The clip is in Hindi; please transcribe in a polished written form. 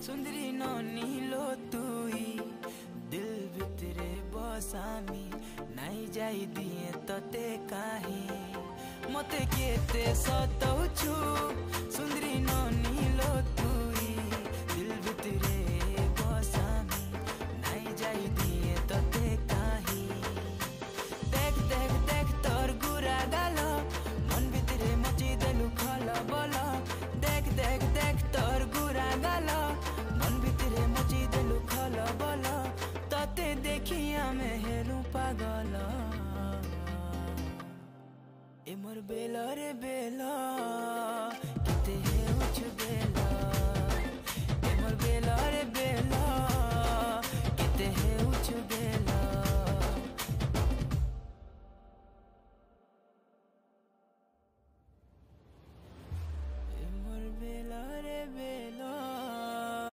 सुंदरी ननी लो तुई दिल भितरे बसामी नाई जाई दिए तते काहे मते केते सताउछु सुंदरी ननी लो तुई दिल भितरे बसामी नाई जाई दिए तते काहे देख देख देख तोर गुरा गाल मन भितरे मची देलु खल बल देख देख देख तोर गुरा गाल मन भितरे मची देलु खल बल तते देखी आमे हेलु पागल ए मोर बेल रे